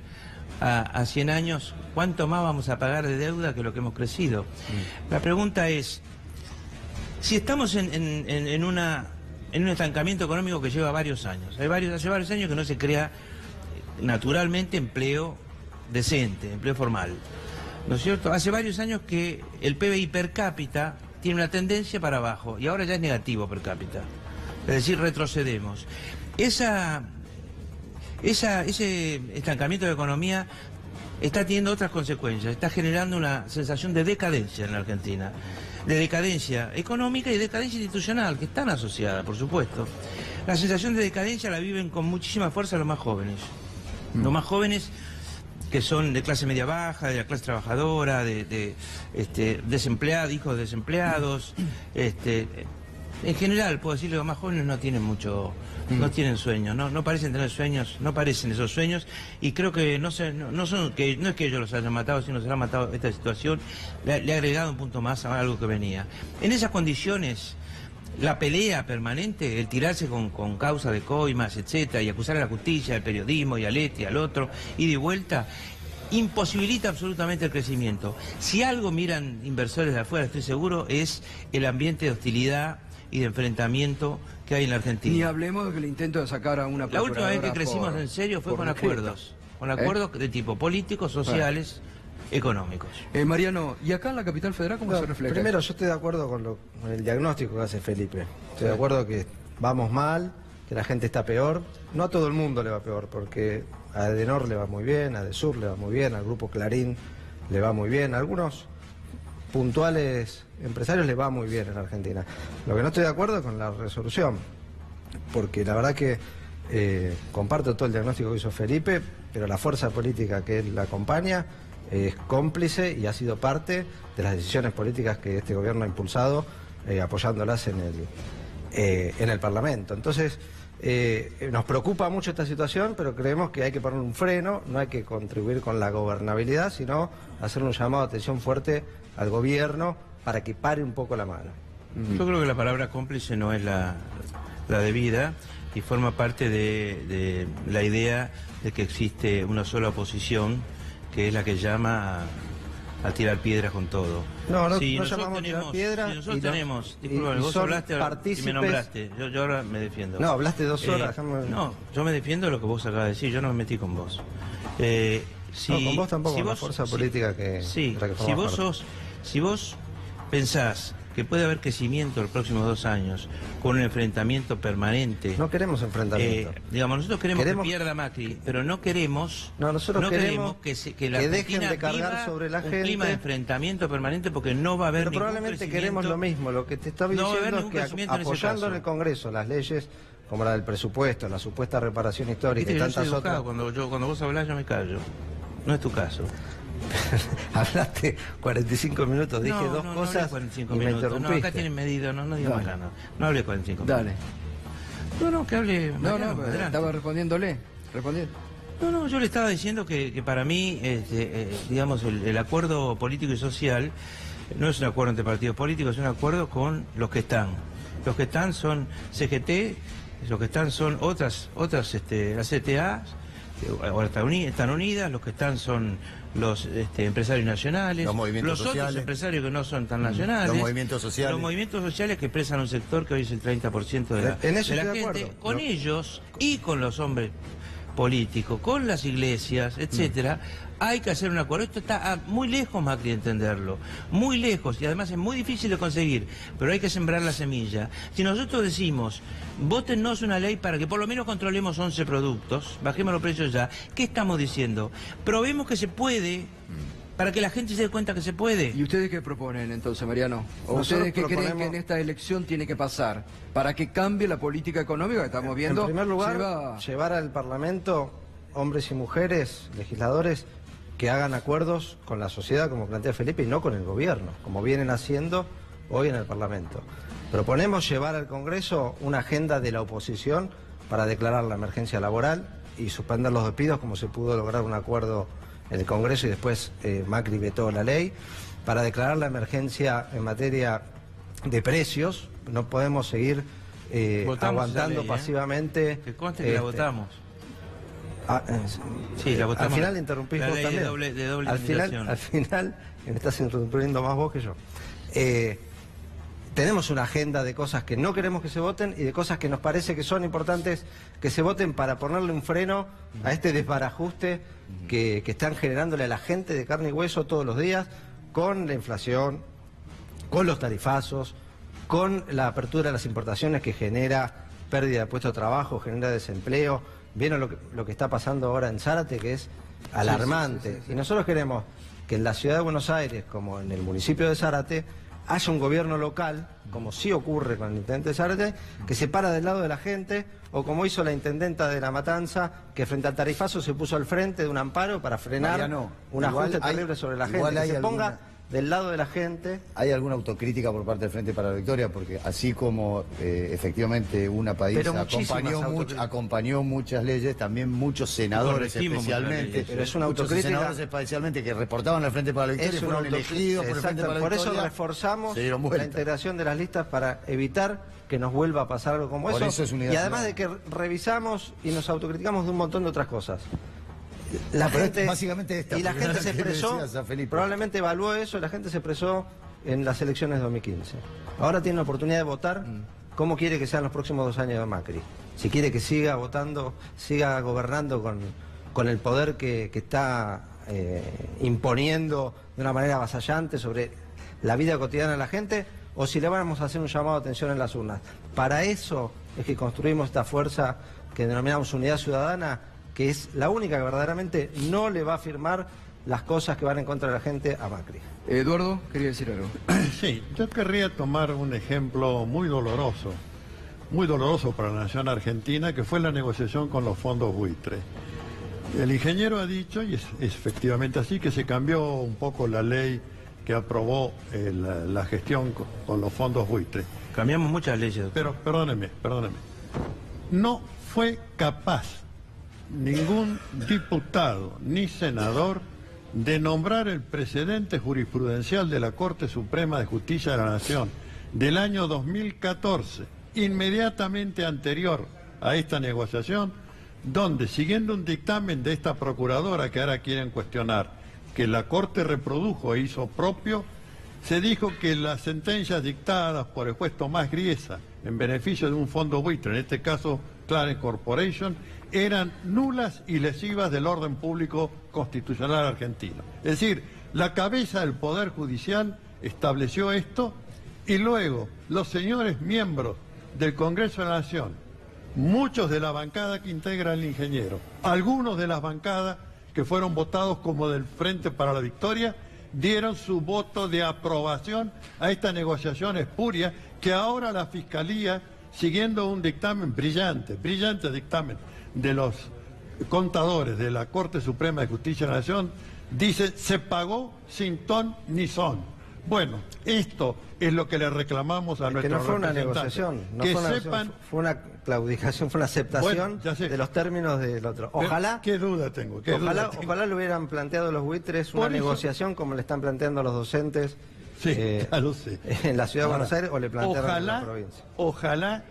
a 100 años. ¿Cuánto más vamos a pagar de deuda que lo que hemos crecido? La pregunta es, si estamos en un estancamiento económico que lleva varios años, hace varios años que no se crea naturalmente empleo decente, empleo formal, ¿no es cierto? Hace varios años que el PBI per cápita tiene una tendencia para abajo y ahora ya es negativo per cápita. Es decir, retrocedemos. Ese estancamiento de la economía está teniendo otras consecuencias, está generando una sensación de decadencia en la Argentina, de decadencia económica y decadencia institucional, que están asociadas, por supuesto. La sensación de decadencia la viven con muchísima fuerza los más jóvenes. Los más jóvenes que son de clase media baja, de la clase trabajadora, desempleados, hijos de desempleados. En general, puedo decir que los más jóvenes no tienen no tienen sueños, no parecen tener sueños, no parecen esos sueños, y creo que no es que ellos los hayan matado, sino se los ha matado esta situación, le ha agregado un punto más a algo que venía. En esas condiciones, la pelea permanente, el tirarse con causa de coimas, etcétera, y acusar a la justicia, al periodismo y al y al otro, y de vuelta, imposibilita absolutamente el crecimiento. Si algo miran inversores de afuera, estoy seguro, es el ambiente de hostilidad y de enfrentamiento que hay en la Argentina. Ni hablemos del intento de sacar a una La última vez que crecimos en serio fue con acuerdos de tipo políticos, sociales, económicos. Mariano, ¿y acá en la capital federal cómo se refleja? Primero, yo estoy de acuerdo con el diagnóstico que hace Felipe. Estoy de acuerdo que vamos mal, que la gente está peor. No a todo el mundo le va peor, porque a Edenor le va muy bien, a Edesur le va muy bien, al Grupo Clarín le va muy bien, a algunos puntuales empresarios le va muy bien en Argentina. Lo que no estoy de acuerdo es con la resolución, porque la verdad que comparto todo el diagnóstico que hizo Felipe, pero la fuerza política que él la acompaña es cómplice y ha sido parte de las decisiones políticas que este gobierno ha impulsado, apoyándolas en el Parlamento. Entonces, nos preocupa mucho esta situación, pero creemos que hay que poner un freno, no hay que contribuir con la gobernabilidad, sino hacer un llamado de atención fuerte al gobierno para que pare un poco la mano. Yo creo que la palabra cómplice no es la debida y forma parte de la idea de que existe una sola oposición, que es la que llama a tirar piedras con todo. No si no llamamos a tirar piedras. Si nosotros tenemos, disculpa, vos hablaste y me nombraste, yo ahora me defiendo. No, hablaste 2 horas. No, yo me defiendo de lo que vos acabas de decir, yo no me metí con vos. No, con vos tampoco, con la fuerza política que... Sí, si vos pensás que puede haber crecimiento los próximos 2 años con un enfrentamiento permanente. No queremos enfrentamiento. Digamos, nosotros queremos que pierda Macri, pero no queremos, nosotros queremos que la Argentina dejen de cargar sobre la gente un clima de enfrentamiento permanente, porque no va a haber pero probablemente queremos lo mismo. Lo que te estaba diciendo es que apoyando en el Congreso las leyes como la del presupuesto, la supuesta reparación histórica y tantas otras. Cuando vos hablás yo me callo. No es tu caso. Hablaste 45 minutos, dije dos cosas 45 y me minutos. interrumpiste. No, acá tienen medido, no digas más nada. No hablé 45 minutos. Dale. No, que hable. No, adelante. Estaba respondiendo. No, yo le estaba diciendo que para mí, digamos, el acuerdo político y social no es un acuerdo entre partidos políticos, es un acuerdo con los que están. Los que están son CGT, los que están son otras las CTA, ahora están unidas, los que están son los empresarios nacionales, los otros empresarios que no son tan nacionales, los movimientos sociales que expresan un sector que hoy es el 30% de la gente, con ellos y con los hombres políticos, con las iglesias, etcétera. Hay que hacer un acuerdo. Esto está muy lejos, Macri, de entenderlo. Muy lejos. Y además es muy difícil de conseguir. Pero hay que sembrar la semilla. Si nosotros decimos, vótennos una ley para que por lo menos controlemos 11 productos, bajemos los precios ya, ¿qué estamos diciendo? Probemos que se puede, para que la gente se dé cuenta que se puede. ¿Y ustedes qué proponen entonces, Mariano? ¿O ustedes qué creen que en esta elección tiene que pasar para que cambie la política económica que estamos viendo? En primer lugar, llevar al Parlamento hombres y mujeres, legisladores, que hagan acuerdos con la sociedad, como plantea Felipe, y no con el gobierno, como vienen haciendo hoy en el Parlamento. Proponemos llevar al Congreso una agenda de la oposición para declarar la emergencia laboral y suspender los despidos, como se pudo lograr un acuerdo en el Congreso y después Macri vetó la ley, para declarar la emergencia en materia de precios. No podemos seguir aguantando ley, pasivamente. Que conste que la votamos. Sí, la votamos. Al final interrumpís vos también. De doble al final me estás interrumpiendo más vos que yo. Tenemos una agenda de cosas que no queremos que se voten y de cosas que nos parece que son importantes que se voten para ponerle un freno a este desbarajuste que están generándole a la gente de carne y hueso todos los días, con la inflación, con los tarifazos, con la apertura de las importaciones que genera pérdida de puestos de trabajo, genera desempleo. ¿Vieron lo que está pasando ahora en Zárate, que es alarmante? Sí. Y nosotros queremos que en la ciudad de Buenos Aires, como en el municipio de Zárate, haya un gobierno local, como sí ocurre con el intendente de Zárate, que se para del lado de la gente, o como hizo la intendenta de La Matanza, que frente al tarifazo se puso al frente de un amparo para frenar un ajuste terrible sobre la gente. Que se ponga del lado de la gente. ¿Hay alguna autocrítica por parte del Frente para la Victoria? Porque así como efectivamente una país acompañó muchas leyes, también muchos senadores especialmente, pero es una autocrítica, senadores especialmente que reportaban al Frente para la Victoria fueron elegidos por el Frente para la Victoria. Por eso reforzamos la integración de las listas para evitar que nos vuelva a pasar algo como eso. Y además de que revisamos y nos autocriticamos de un montón de otras cosas. La gente se expresó, probablemente evaluó eso, la gente se expresó en las elecciones de 2015. Ahora tiene la oportunidad de votar cómo quiere que sean los próximos 2 años de Macri. Si quiere que siga votando, siga gobernando con el poder que está imponiendo de una manera avasallante sobre la vida cotidiana de la gente, o si le vamos a hacer un llamado de atención en las urnas. Para eso es que construimos esta fuerza que denominamos Unidad Ciudadana, que es la única que verdaderamente no le va a firmar las cosas que van en contra de la gente a Macri. Eduardo, quería decir algo. Sí, yo querría tomar un ejemplo muy doloroso para la nación argentina, que fue la negociación con los fondos buitre. El ingeniero ha dicho, y es efectivamente así, que se cambió un poco la ley que aprobó la gestión con los fondos buitre. Cambiamos muchas leyes. Pero perdóneme. No fue capaz ningún diputado ni senador de nombrar el precedente jurisprudencial de la Corte Suprema de Justicia de la Nación del año 2014, inmediatamente anterior a esta negociación, donde, siguiendo un dictamen de esta procuradora que ahora quieren cuestionar, que la Corte reprodujo e hizo propio, se dijo que las sentencias dictadas por el juez Tomás Griesa en beneficio de un fondo buitre, en este caso Clarence Corporation, eran nulas y lesivas del orden público constitucional argentino. Es decir, la cabeza del Poder Judicial estableció esto y luego los señores miembros del Congreso de la Nación, muchos de la bancada que integra el ingeniero, algunos de las bancadas que fueron votados como del Frente para la Victoria, dieron su voto de aprobación a esta negociación espuria que ahora la Fiscalía, siguiendo un dictamen brillante dictamen de los contadores de la Corte Suprema de Justicia de la Nación, dice: se pagó sin ton ni son. Bueno, esto es lo que le reclamamos a nuestros no fue una representantes. negociación, no que fue una sepan... fue una claudicación, fue una aceptación de los términos del otro. Ojalá... ¿Qué duda tengo? Ojalá le hubieran planteado los buitres una negociación como le están planteando a los docentes en la Ciudad de Buenos Aires o le plantearon en la provincia. Ojalá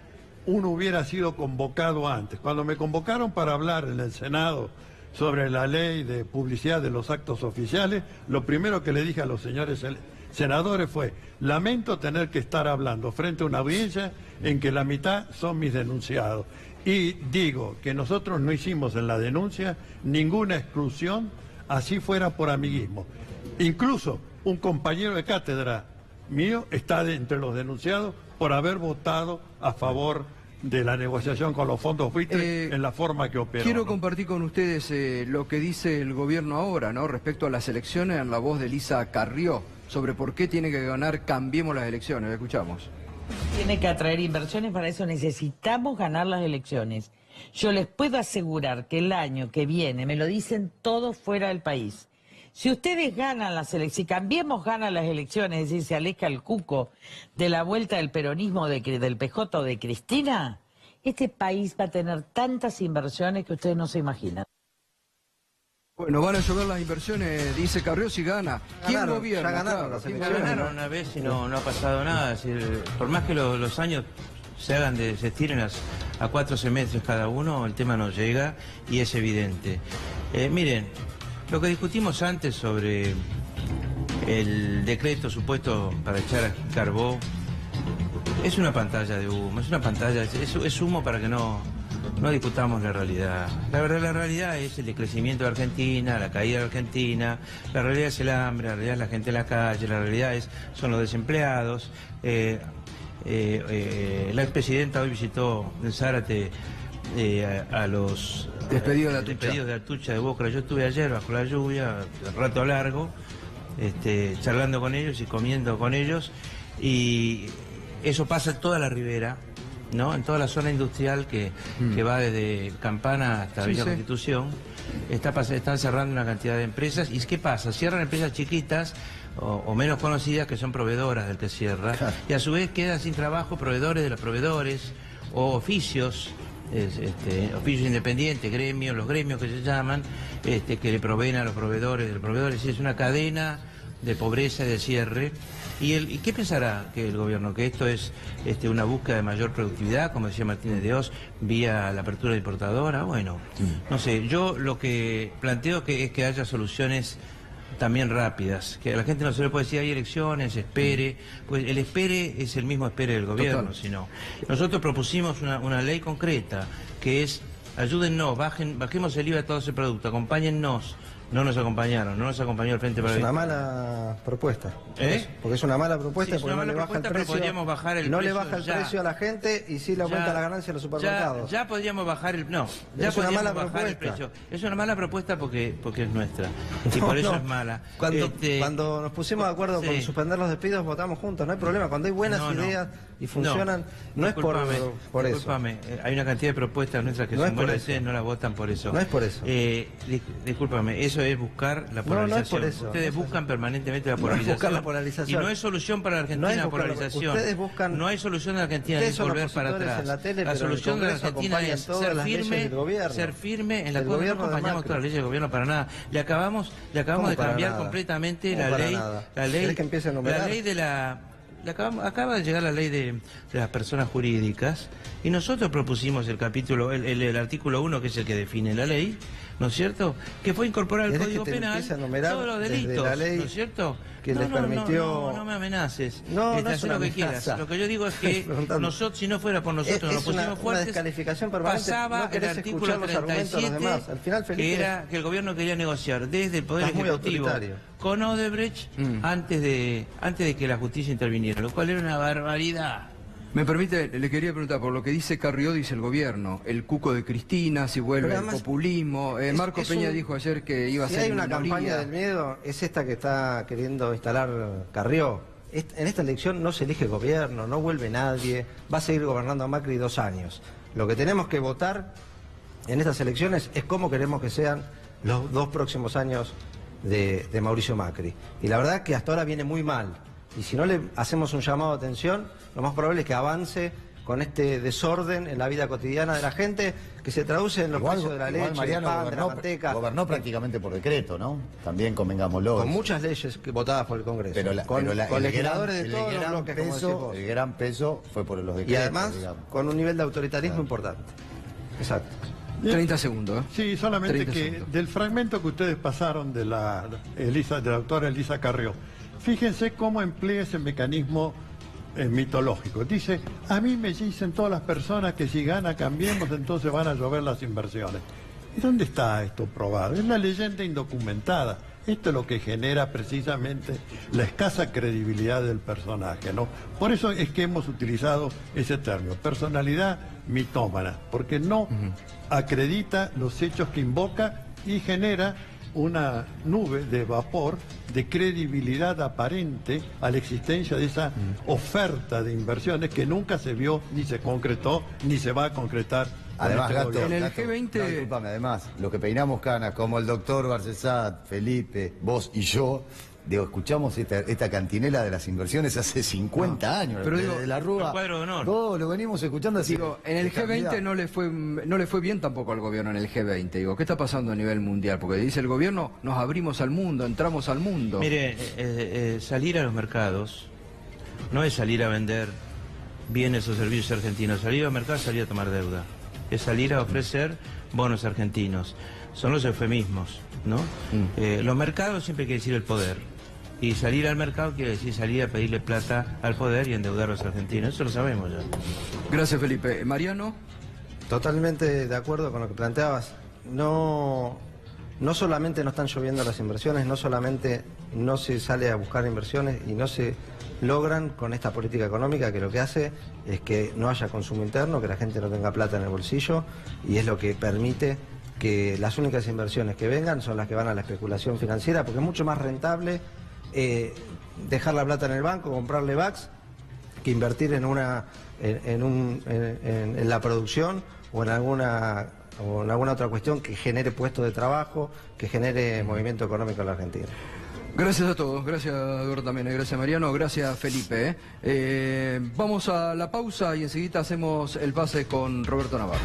uno hubiera sido convocado antes. Cuando me convocaron para hablar en el Senado sobre la ley de publicidad de los actos oficiales, lo primero que le dije a los señores senadores fue: lamento tener que estar hablando frente a una audiencia en que la mitad son mis denunciados. Y digo que nosotros no hicimos en la denuncia ninguna exclusión, así fuera por amiguismo. Incluso un compañero de cátedra mío está entre los denunciados por haber votado a favor de la negociación con los fondos buitres en la forma que operó. Quiero compartir con ustedes lo que dice el gobierno ahora, ¿no? Respecto a las elecciones, en la voz de Elisa Carrió, sobre por qué tiene que ganar Cambiemos las elecciones. La escuchamos. Tiene que atraer inversiones, para eso necesitamos ganar las elecciones. Yo les puedo asegurar que el año que viene, me lo dicen todos fuera del país, si ustedes ganan las elecciones, si Cambiemos gana las elecciones, es decir, se aleja el cuco de la vuelta del peronismo del PJ o de Cristina, este país va a tener tantas inversiones que ustedes no se imaginan. Bueno, van a llover las inversiones, dice Carrió, si gana. ¿Quién gobierna? Ya ganaron las elecciones. Ganaron una vez y no ha pasado nada. Es decir, por más que los años se estiren a 4 semestres cada uno, el tema no llega y es evidente. Miren, lo que discutimos antes sobre el decreto supuesto para echar a Carbó es una pantalla de humo, es una pantalla, es humo para que no discutamos la realidad. La realidad es el decrecimiento de Argentina, la caída de Argentina, la realidad es el hambre, la realidad es la gente en la calle, la realidad son los desempleados. La expresidenta hoy visitó en Zárate a los despedidos de Atucha de Boca. Yo estuve ayer bajo la lluvia, un rato largo, charlando con ellos y comiendo con ellos, y eso pasa en toda la ribera, ¿no? En toda la zona industrial que va desde Campana hasta Villa Constitución. Están cerrando una cantidad de empresas. ¿Y qué pasa? Cierran empresas chiquitas o menos conocidas que son proveedoras del que cierra, y a su vez quedan sin trabajo proveedores de los proveedores o oficios. Oficios independientes, gremios, los gremios que se llaman, que le proveen a los proveedores de los proveedores. Es una cadena de pobreza y de cierre. ¿Y qué pensará que el gobierno? ¿Que esto es una búsqueda de mayor productividad, como decía Martínez de Oz, vía la apertura de importadora? Bueno, no sé, yo lo que planteo es que haya soluciones también rápidas, que a la gente no se le puede decir hay elecciones, espere, pues el espere es el mismo espere del gobierno, sino nosotros propusimos una ley concreta que es: ayúdennos, bajemos el IVA de todo ese producto, acompáñennos. No nos acompañaron, no nos acompañó el Frente para Es una mala propuesta. Porque es una mala propuesta, porque no le baja el precio. Podríamos bajar el no precio, le baja el precio a la gente y sí le aumenta la ganancia a los supermercados. Ya podríamos bajar el... No, ya es una mala bajar el precio. Es una mala propuesta porque es nuestra. Y por eso es mala. Cuando nos pusimos de acuerdo con suspender los despidos, votamos juntos, no hay problema. Cuando hay buenas ideas y funcionan, no es por eso. Discúlpame, hay una cantidad de propuestas nuestras que son buenas, ustedes no las votan por eso. No es por eso. Discúlpame, eso es buscar la polarización. No es por eso. Ustedes buscan permanentemente la polarización. Y no es solución para la Argentina la polarización. Ustedes buscan... No hay solución de la Argentina de volver para atrás. La solución de la Argentina es ser firme en la cosa. No acompañamos todas las leyes del gobierno para nada. Le acabamos de cambiar completamente la ley de la... Acaba de llegar la ley de las personas jurídicas y nosotros propusimos el artículo 1, que es el que define la ley, ¿no es cierto? Que fue incorporar al Código Penal todos los delitos, la ley, ¿no es cierto? Que les permitió... No me amenaces. No es una lo que amenaza. quieras. Lo que yo digo es que nosotros, si no fuera por nosotros, nos pusimos fuertes, una descalificación permanente. Pasaba el artículo 37, Al final, Felipe, que era que el gobierno quería negociar desde el Poder Ejecutivo con Odebrecht antes de que la justicia interviniera, lo cual era una barbaridad. Me permite, le quería preguntar, por lo que dice Carrió, dice el gobierno, el cuco de Cristina, si vuelve el populismo. Marco Peña dijo ayer que iba a ser hay una campaña del miedo, es esta que está queriendo instalar Carrió. En esta elección no se elige gobierno, no vuelve nadie, va a seguir gobernando a Macri 2 años. Lo que tenemos que votar en estas elecciones es cómo queremos que sean los 2 próximos años de Mauricio Macri. Y la verdad que hasta ahora viene muy mal. Y si no le hacemos un llamado de atención, lo más probable es que avance con este desorden en la vida cotidiana de la gente, que se traduce en los precios de la leche, Mariano, del pan, de la manteca. Gobernó prácticamente por decreto, ¿no? También convengámoslo. Con muchas leyes votadas por el Congreso. Con legisladores de todos los bloques, como decís vos. El gran peso fue por los decretos. Y además, con un nivel de autoritarismo importante. Exacto. 30 segundos. Sí, solamente 30 que segundos. del fragmento que ustedes pasaron de la doctora Elisa Carrió, fíjense cómo emplea ese mecanismo mitológico. Dice, a mí me dicen todas las personas que si gana Cambiemos, entonces van a llover las inversiones. ¿Y dónde está esto probado? Es la leyenda indocumentada. Esto es lo que genera precisamente la escasa credibilidad del personaje, ¿no? Por eso es que hemos utilizado ese término, personalidad mitómana, porque no acredita los hechos que invoca y genera una nube de vapor de credibilidad aparente a la existencia de esa oferta de inversiones que nunca se vio, ni se concretó, ni se va a concretar. Además, Gato, en el Gato, G20... no, discúlpame, además, lo que peinamos canas, como el doctor Barcesat, Felipe, vos y yo, digo, escuchamos esta cantinela de las inversiones hace 50 años, pero digo, de la Rúa. el cuadro de honor. Todo lo venimos escuchando así. Digo, en el G20 no le fue bien tampoco al gobierno en el G20. Digo, ¿qué está pasando a nivel mundial? Porque dice el gobierno, nos abrimos al mundo, entramos al mundo. Mire, salir a los mercados no es salir a vender bienes o servicios argentinos. Salir al mercado es salir a tomar deuda. Es salir a ofrecer bonos argentinos. Son los eufemismos, ¿no? Los mercados siempre quiere decir el poder. Y salir al mercado quiere decir salir a pedirle plata al poder y endeudar a los argentinos. Eso lo sabemos ya. Gracias, Felipe. Mariano. Totalmente de acuerdo con lo que planteabas. No solamente no están lloviendo las inversiones, no solamente no se sale a buscar inversiones y no se logran con esta política económica, que lo que hace es que no haya consumo interno, que la gente no tenga plata en el bolsillo, y es lo que permite que las únicas inversiones que vengan son las que van a la especulación financiera, porque es mucho más rentable dejar la plata en el banco, comprarle BACS, que invertir en la producción o en alguna otra cuestión que genere puestos de trabajo, que genere movimiento económico en la Argentina. Gracias a todos, gracias Eduardo también, gracias Mariano, gracias Felipe. Vamos a la pausa y enseguida hacemos el pase con Roberto Navarro.